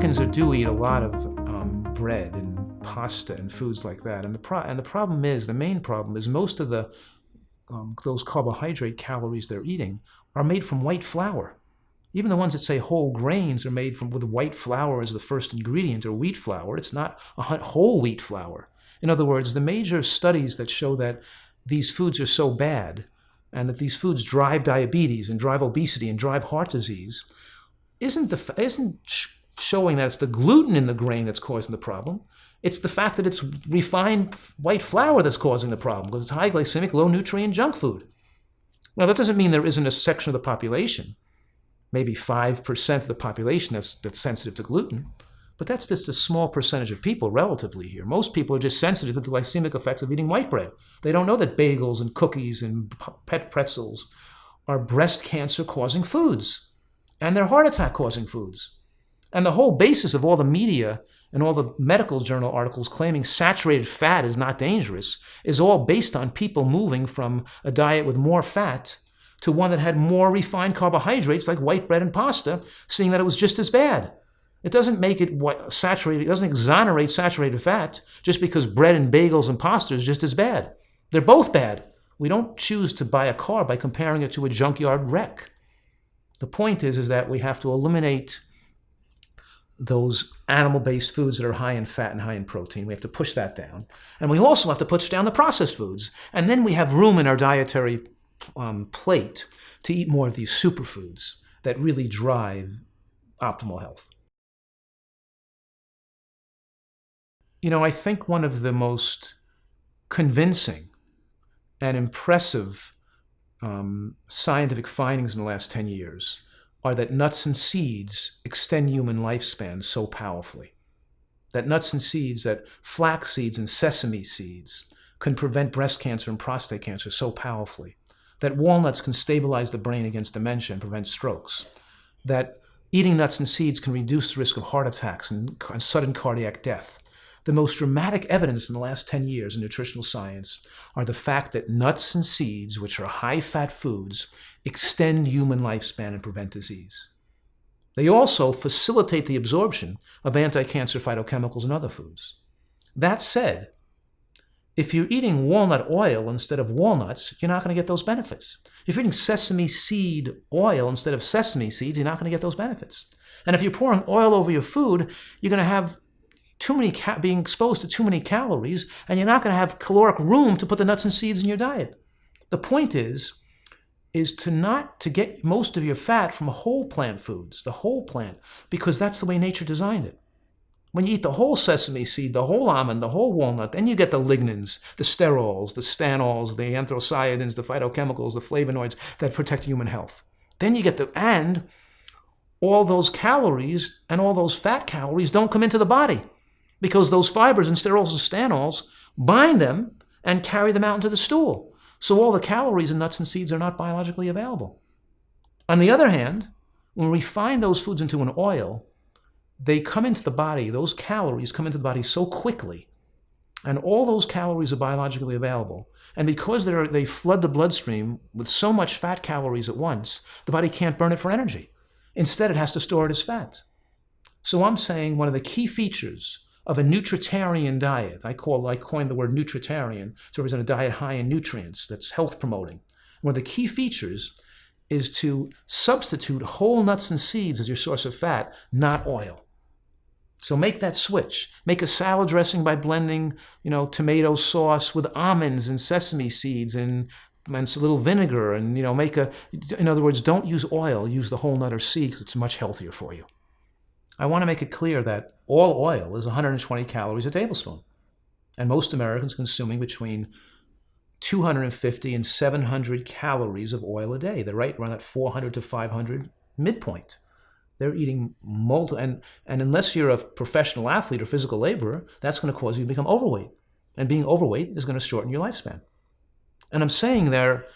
Americans do eat a lot of bread and pasta and foods like that. And the problem is, the main problem is most of those carbohydrate calories they're eating are made from white flour. Even the ones that say whole grains are made with white flour as the first ingredient, or wheat flour. It's not whole wheat flour. In other words, the major studies that show that these foods are so bad and that these foods drive diabetes and drive obesity and drive heart disease isn't showing that it's the gluten in the grain that's causing the problem. It's the fact that it's refined white flour that's causing the problem, because it's high glycemic, low nutrient junk food. Now, that doesn't mean there isn't a section of the population, maybe 5% of the population that's sensitive to gluten, but that's just a small percentage of people relatively here. Most people are just sensitive to the glycemic effects of eating white bread. They don't know that bagels and cookies and pet pretzels are breast cancer causing foods, and they're heart attack causing foods. And the whole basis of all the media and all the medical journal articles claiming saturated fat is not dangerous is all based on people moving from a diet with more fat to one that had more refined carbohydrates like white bread and pasta, seeing that it was just as bad. It doesn't make it saturated, it doesn't exonerate saturated fat just because bread and bagels and pasta is just as bad. They're both bad. We don't choose to buy a car by comparing it to a junkyard wreck. The point is that we have to eliminate those animal-based foods that are high in fat and high in protein. We have to push that down. And we also have to push down the processed foods. And then we have room in our dietary plate to eat more of these superfoods that really drive optimal health. You know, I think one of the most convincing and impressive scientific findings in the last 10 years are that nuts and seeds extend human lifespan so powerfully. That nuts and seeds, that flax seeds and sesame seeds can prevent breast cancer and prostate cancer so powerfully. That walnuts can stabilize the brain against dementia and prevent strokes. That eating nuts and seeds can reduce the risk of heart attacks and sudden cardiac death. The most dramatic evidence in the last 10 years in nutritional science are the fact that nuts and seeds, which are high-fat foods, extend human lifespan and prevent disease. They also facilitate the absorption of anti-cancer phytochemicals in other foods. That said, if you're eating walnut oil instead of walnuts, you're not going to get those benefits. If you're eating sesame seed oil instead of sesame seeds, you're not going to get those benefits. And if you're pouring oil over your food, you're going to have being exposed to too many calories, and you're not going to have caloric room to put the nuts and seeds in your diet. The point is to get most of your fat from whole plant foods, the whole plant, because that's the way nature designed it. When you eat the whole sesame seed, the whole almond, the whole walnut, then you get the lignans, the sterols, the stanols, the anthocyanins, the phytochemicals, the flavonoids that protect human health. Then you get and all those calories and all those fat calories don't come into the body, because those fibers and sterols and stanols bind them and carry them out into the stool. So all the calories in nuts and seeds are not biologically available. On the other hand, when we refine those foods into an oil, they come into the body, those calories come into the body so quickly, and all those calories are biologically available. And because they flood the bloodstream with so much fat calories at once, the body can't burn it for energy. Instead, it has to store it as fat. So I'm saying one of the key features of a nutritarian diet, I coined the word nutritarian to represent a diet high in nutrients that's health promoting. One of the key features is to substitute whole nuts and seeds as your source of fat, not oil. So make that switch. Make a salad dressing by blending, tomato sauce with almonds and sesame seeds and a little vinegar, and in other words, don't use oil, use the whole nut or seed, because it's much healthier for you. I want to make it clear that all oil is 120 calories a tablespoon, and most Americans consuming between 250 and 700 calories of oil a day. They're right around that 400 to 500 midpoint. They're eating and unless you're a professional athlete or physical laborer, that's going to cause you to become overweight, and being overweight is going to shorten your lifespan. And I'm saying there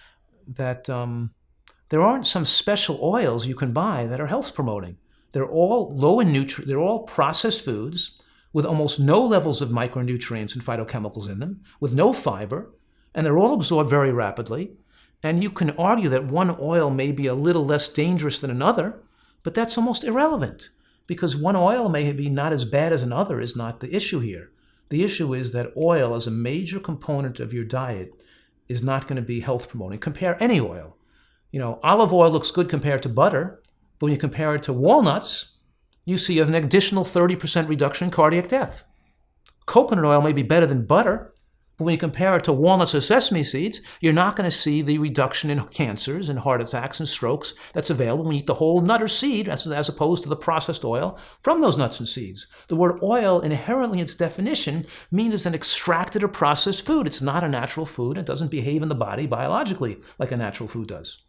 that there aren't some special oils you can buy that are health promoting. They're all low in they're all processed foods with almost no levels of micronutrients and phytochemicals in them, with no fiber, and they're all absorbed very rapidly. And you can argue that one oil may be a little less dangerous than another, but that's almost irrelevant, because one oil may be not as bad as another is not the issue here. The issue is that oil as a major component of your diet is not going to be health promoting. Compare any oil. Olive oil looks good compared to butter, but when you compare it to walnuts, you see an additional 30% reduction in cardiac death. Coconut oil may be better than butter, but when you compare it to walnuts or sesame seeds, you're not going to see the reduction in cancers and heart attacks and strokes that's available when you eat the whole nut or seed as opposed to the processed oil from those nuts and seeds. The word oil, inherently in its definition, means it's an extracted or processed food. It's not a natural food. It doesn't behave in the body biologically like a natural food does.